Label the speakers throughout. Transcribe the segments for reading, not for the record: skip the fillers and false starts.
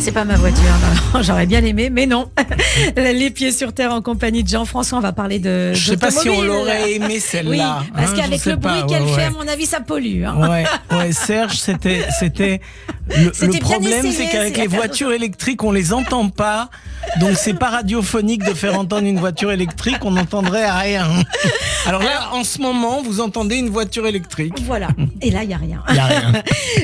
Speaker 1: C'est pas ma voiture, non, j'aurais bien aimé, mais non. Les pieds sur terre en compagnie de Jean-François, on va parler de
Speaker 2: Je sais pas si on l'aurait aimé celle-là.
Speaker 1: Oui, parce qu'avec le bruit qu'elle fait, à mon avis, ça pollue. Hein.
Speaker 2: Ouais, Serge, c'était le problème, c'est qu'avec les voitures électriques, on les entend pas. Donc c'est pas radiophonique de faire entendre une voiture électrique, on n'entendrait rien. Alors là, en ce moment, vous entendez une voiture électrique.
Speaker 1: Voilà. Et là, il y a rien.
Speaker 2: Il y a rien.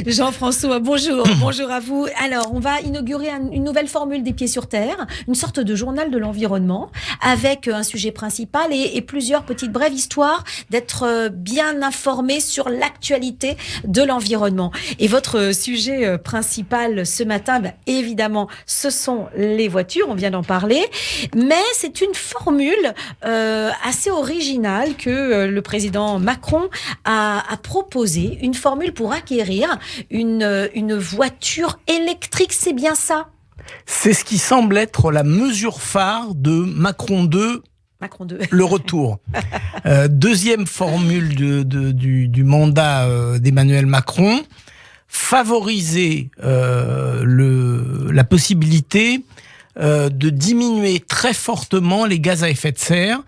Speaker 1: Jean-François, bonjour. Bonjour à vous. Alors, on va inaugurer une nouvelle formule des pieds sur terre, une sorte de journal de l'environnement, avec un sujet principal et plusieurs petites brèves histoires d'être bien informé sur l'actualité de l'environnement. Et votre sujet principal ce matin, évidemment, ce sont les voitures, on vient d'en parler, mais c'est une formule assez originale que le président Macron a proposée, une formule pour acquérir une voiture électrique, c'est bien ça?
Speaker 2: C'est ce qui semble être la mesure phare de Macron 2.
Speaker 1: Macron 2.
Speaker 2: Le retour. Deuxième formule du mandat d'Emmanuel Macron, favoriser la possibilité de diminuer très fortement les gaz à effet de serre.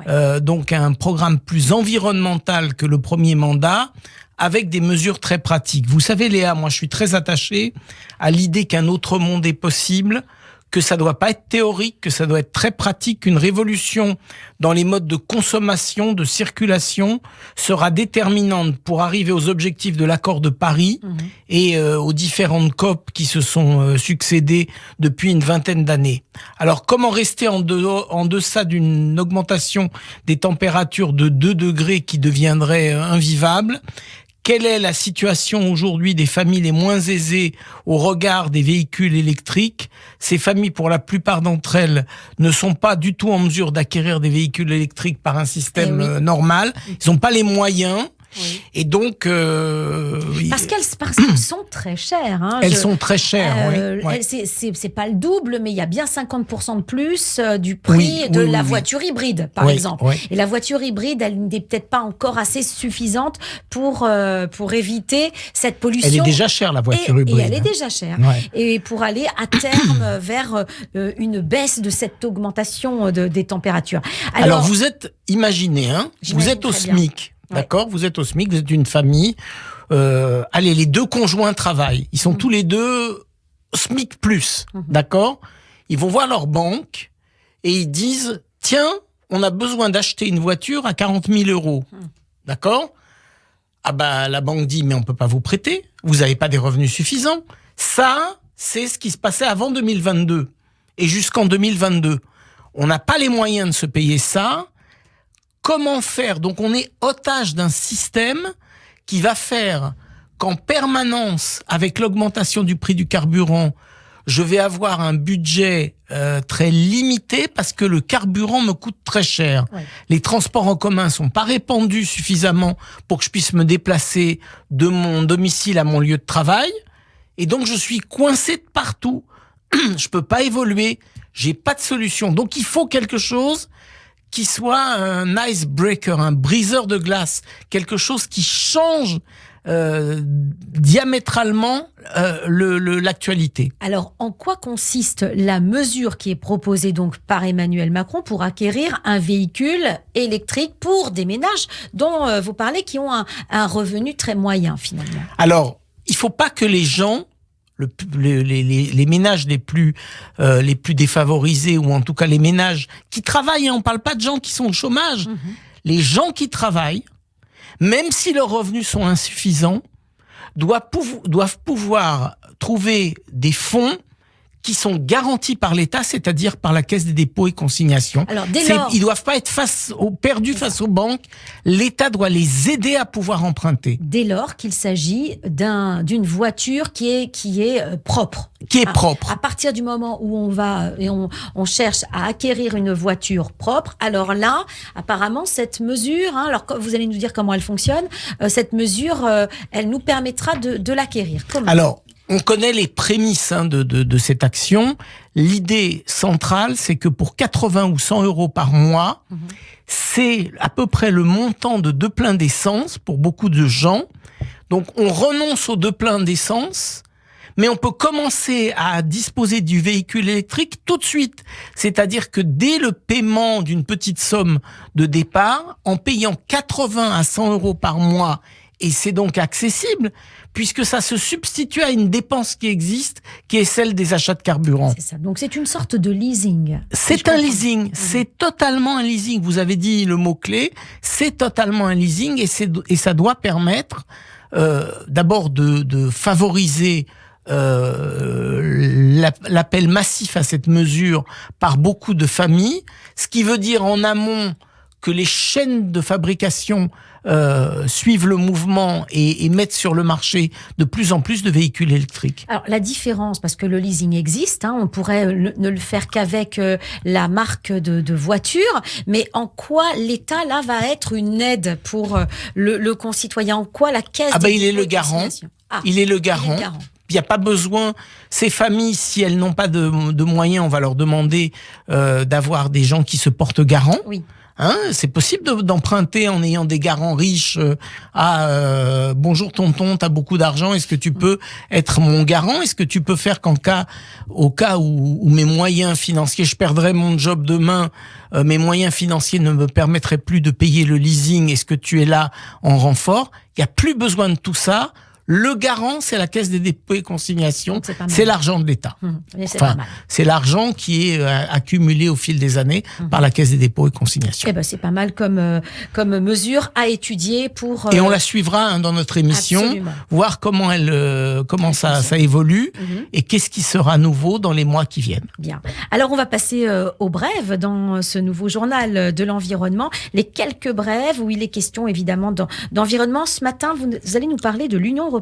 Speaker 2: Ouais. Donc un programme plus environnemental que le premier mandat, avec des mesures très pratiques. Vous savez, Léa, moi je suis très attaché à l'idée qu'un autre monde est possible, que ça doit pas être théorique, que ça doit être très pratique, qu'une révolution dans les modes de consommation, de circulation sera déterminante pour arriver aux objectifs de l'accord de Paris et aux différentes COP qui se sont succédées depuis une vingtaine d'années. Alors, comment rester en deçà d'une augmentation des températures de 2 degrés qui deviendrait invivable ? Quelle est la situation aujourd'hui des familles les moins aisées au regard des véhicules électriques ? Ces familles, pour la plupart d'entre elles, ne sont pas du tout en mesure d'acquérir des véhicules électriques par un système normal. Ils n'ont pas les moyens. Oui. Et donc...
Speaker 1: Parce qu'elles sont très chères. Hein.
Speaker 2: Elles sont très chères, oui.
Speaker 1: C'est pas le double, mais il y a bien 50% de plus du prix de la voiture hybride, par exemple. Oui. Et la voiture hybride, elle n'est peut-être pas encore assez suffisante pour éviter cette pollution.
Speaker 2: Elle est déjà chère, la voiture hybride.
Speaker 1: Et elle est déjà chère. Ouais. Et pour aller à terme vers une baisse de cette augmentation des températures.
Speaker 2: Alors vous êtes, imaginez, vous êtes au SMIC. D'accord, vous êtes au SMIC, vous êtes une famille. Allez, les deux conjoints travaillent. Ils sont tous les deux SMIC plus, d'accord. Ils vont voir leur banque et ils disent « Tiens, on a besoin d'acheter une voiture à 40 000 €. D'accord. Ah bah, la banque dit « Mais on peut pas vous prêter. Vous n'avez pas des revenus suffisants. » Ça, c'est ce qui se passait avant 2022 et jusqu'en 2022. On n'a pas les moyens de se payer ça. Comment faire ? Donc on est otage d'un système qui va faire qu'en permanence, avec l'augmentation du prix du carburant, je vais avoir un budget très limité parce que le carburant me coûte très cher. Ouais. Les transports en commun sont pas répandus suffisamment pour que je puisse me déplacer de mon domicile à mon lieu de travail. Et donc je suis coincé de partout. Je peux pas évoluer. J'ai pas de solution. Donc il faut quelque chose qui soit un icebreaker, un briseur de glace, quelque chose qui change diamétralement l'actualité.
Speaker 1: Alors, en quoi consiste la mesure qui est proposée donc par Emmanuel Macron pour acquérir un véhicule électrique pour des ménages dont vous parlez qui ont un revenu très moyen finalement?
Speaker 2: Alors, il ne faut pas que les gens, les ménages les plus défavorisés, ou en tout cas les ménages qui travaillent, on ne parle pas de gens qui sont au chômage, les gens qui travaillent, même si leurs revenus sont insuffisants, doivent pouvoir trouver des fonds qui sont garantis par l'État, c'est-à-dire par la Caisse des dépôts et consignations. Alors, ils ne doivent pas être perdus face aux banques. L'État doit les aider à pouvoir emprunter.
Speaker 1: Dès lors qu'il s'agit d'une voiture qui est propre.
Speaker 2: Qui est propre.
Speaker 1: À partir du moment où on va et on cherche à acquérir une voiture propre, alors là, apparemment, cette mesure, alors vous allez nous dire comment elle fonctionne, cette mesure, elle nous permettra de l'acquérir. Comment ?
Speaker 2: Alors, on connaît les prémices de cette action. L'idée centrale, c'est que pour 80 ou 100 € par mois, c'est à peu près le montant de 2 pleins d'essence pour beaucoup de gens. Donc, on renonce aux 2 pleins d'essence, mais on peut commencer à disposer du véhicule électrique tout de suite. C'est-à-dire que dès le paiement d'une petite somme de départ, en payant 80 à 100 euros par mois, et c'est donc accessible, puisque ça se substitue à une dépense qui existe, qui est celle des achats de carburant.
Speaker 1: C'est ça. Donc c'est une sorte de leasing.
Speaker 2: C'est un leasing. C'est totalement un leasing. Vous avez dit le mot-clé. C'est totalement un leasing et ça doit permettre d'abord de favoriser l'appel massif à cette mesure par beaucoup de familles, ce qui veut dire en amont que les chaînes de fabrication suivent le mouvement et mettent sur le marché de plus en plus de véhicules électriques.
Speaker 1: Alors la différence, parce que le leasing existe, on pourrait ne le faire qu'avec la marque de voiture, mais en quoi l'État là va être une aide pour le concitoyen? En quoi la caisse
Speaker 2: il est le garant. Il est le garant. Il n'y a pas besoin, ces familles, si elles n'ont pas de moyens, on va leur demander d'avoir des gens qui se portent garants.
Speaker 1: Oui.
Speaker 2: C'est possible d'emprunter en ayant des garants riches bonjour tonton, t'as beaucoup d'argent, est-ce que tu peux être mon garant? Est-ce que tu peux faire au cas où mes moyens financiers, je perdrais mon job demain, mes moyens financiers ne me permettraient plus de payer le leasing, est-ce que tu es là en renfort? Il n'y a plus besoin de tout ça. Le garant, c'est la Caisse des dépôts et consignations. C'est l'argent de l'État. C'est l'argent qui est accumulé au fil des années par la Caisse des dépôts et consignations.
Speaker 1: C'est pas mal comme mesure à étudier pour.
Speaker 2: Et on la suivra dans notre émission, absolument. Voir comment ça évolue et qu'est-ce qui sera nouveau dans les mois qui viennent.
Speaker 1: Bien. Alors on va passer aux brèves dans ce nouveau journal de l'environnement. Les quelques brèves où il est question évidemment d'environnement. Ce matin, vous allez nous parler de l'Union européenne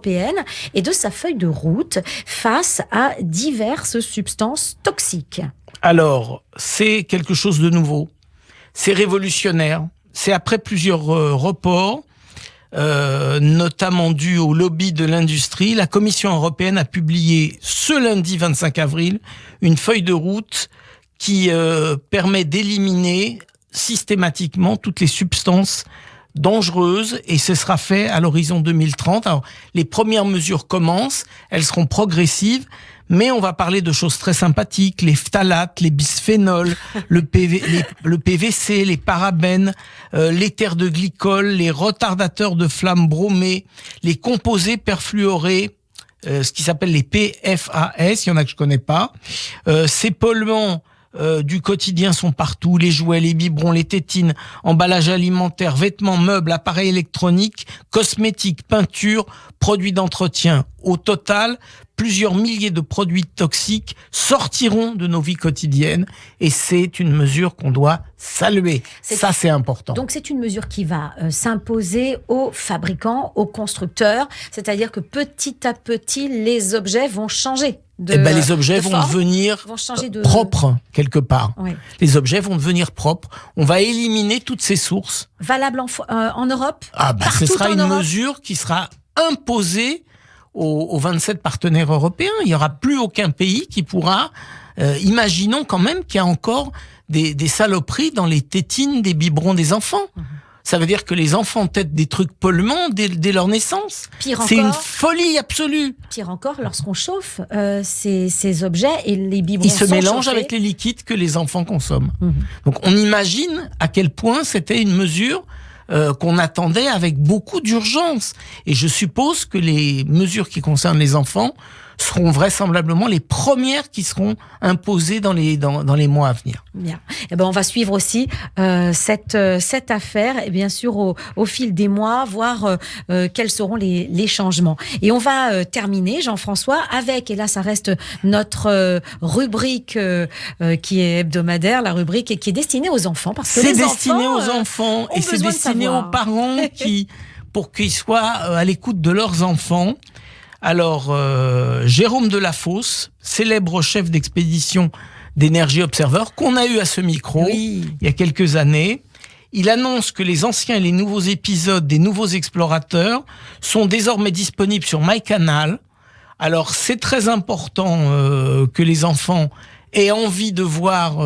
Speaker 1: et de sa feuille de route face à diverses substances toxiques.
Speaker 2: Alors, c'est quelque chose de nouveau. C'est révolutionnaire. C'est après plusieurs reports, notamment dû au lobby de l'industrie. La Commission européenne a publié ce lundi 25 avril une feuille de route qui permet d'éliminer systématiquement toutes les substances dangereuses, et ce sera fait à l'horizon 2030. Alors, les premières mesures commencent, elles seront progressives, mais on va parler de choses très sympathiques, les phtalates, les bisphénols, le PVC, les parabènes, l'éther de glycol, les retardateurs de flamme bromés, les composés perfluorés, ce qui s'appelle les PFAS, il y en a que je connais pas. Ces polluants du quotidien sont partout, les jouets, les biberons, les tétines, emballages alimentaires, vêtements, meubles, appareils électroniques, cosmétiques, peintures, produits d'entretien. Au total, plusieurs milliers de produits toxiques sortiront de nos vies quotidiennes et c'est une mesure qu'on doit saluer. Ça, c'est important.
Speaker 1: Donc, c'est une mesure qui va s'imposer aux fabricants, aux constructeurs, c'est-à-dire que petit à petit, les objets vont changer.
Speaker 2: Les objets vont devenir propres quelque part. Oui. Les objets vont devenir propres. On va éliminer toutes ces sources.
Speaker 1: Valable en Europe.
Speaker 2: Ce sera une mesure qui sera imposée aux 27 partenaires européens. Il n'y aura plus aucun pays qui pourra... imaginons quand même qu'il y a encore des saloperies dans les tétines des biberons des enfants. Ça veut dire que les enfants têtent des trucs polluants dès leur naissance. C'est une folie absolue.
Speaker 1: Pire encore, lorsqu'on chauffe ces objets et les biberons
Speaker 2: ils se mélangent avec les liquides que les enfants consomment. Donc on imagine à quel point c'était une mesure qu'on attendait avec beaucoup d'urgence. Et je suppose que les mesures qui concernent les enfants seront vraisemblablement les premières qui seront imposées dans les mois à venir.
Speaker 1: Bien. On va suivre aussi cette affaire et bien sûr au fil des mois, voir quels seront les changements. Et on va terminer, Jean-François, avec, et là ça reste notre rubrique qui est hebdomadaire, la rubrique qui est destinée aux enfants. Parce que
Speaker 2: c'est destiné aux enfants et c'est destiné aux parents pour qu'ils soient à l'écoute de leurs enfants. Alors, Jérôme Delafosse, célèbre chef d'expédition d'Energy Observer, qu'on a eu à ce micro il y a quelques années, il annonce que les anciens et les nouveaux épisodes des nouveaux explorateurs sont désormais disponibles sur MyCanal. Alors, c'est très important que les enfants aient envie de voir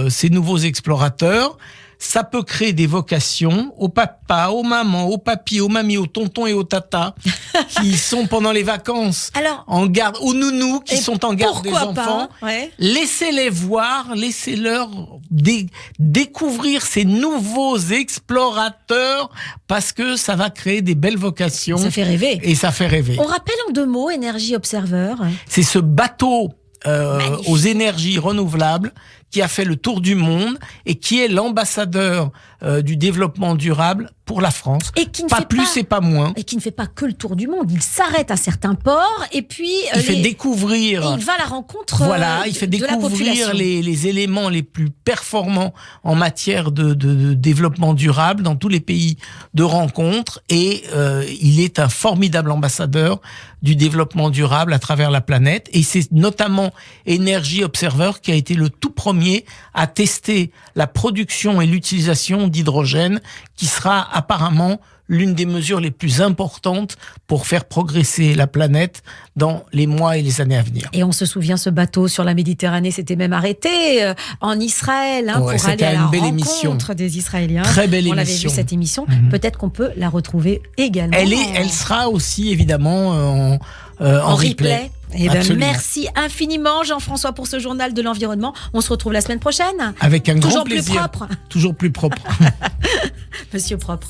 Speaker 2: ces nouveaux explorateurs. ça peut créer des vocations aux papas, aux mamans, aux papis, aux mamies, aux tontons et aux tatas qui sont pendant les vacances en garde, aux nounous qui sont en garde des enfants. Laissez-les voir, laissez-leur découvrir ces nouveaux explorateurs parce que ça va créer des belles vocations.
Speaker 1: Ça fait rêver.
Speaker 2: Et ça fait rêver.
Speaker 1: On rappelle en 2 mots Energy Observer.
Speaker 2: C'est ce bateau aux énergies renouvelables qui a fait le tour du monde et qui est l'ambassadeur du développement durable pour la France.
Speaker 1: Et qui ne
Speaker 2: pas plus et pas moins.
Speaker 1: Et qui ne fait pas que le tour du monde. Il s'arrête à certains ports et puis
Speaker 2: il fait découvrir.
Speaker 1: Et il va à la rencontre.
Speaker 2: Il fait découvrir les éléments les plus performants en matière de développement durable dans tous les pays de rencontre. Et il est un formidable ambassadeur du développement durable à travers la planète. Et c'est notamment Energy Observer qui a été le tout premier à tester la production et l'utilisation d'hydrogène, qui sera apparemment l'une des mesures les plus importantes pour faire progresser la planète dans les mois et les années à venir.
Speaker 1: Et on se souvient, ce bateau sur la Méditerranée s'était même arrêté en Israël pour aller à la rencontre des Israéliens.
Speaker 2: Très belle émission.
Speaker 1: On l'avait vu, cette émission. Peut-être qu'on peut la retrouver également.
Speaker 2: Elle sera aussi évidemment en replay.
Speaker 1: Merci infiniment Jean-François pour ce journal de l'environnement. On se retrouve la semaine prochaine.
Speaker 2: Avec un
Speaker 1: Toujours
Speaker 2: grand plaisir.
Speaker 1: Plus propre.
Speaker 2: Toujours plus propre.
Speaker 1: Monsieur Propre.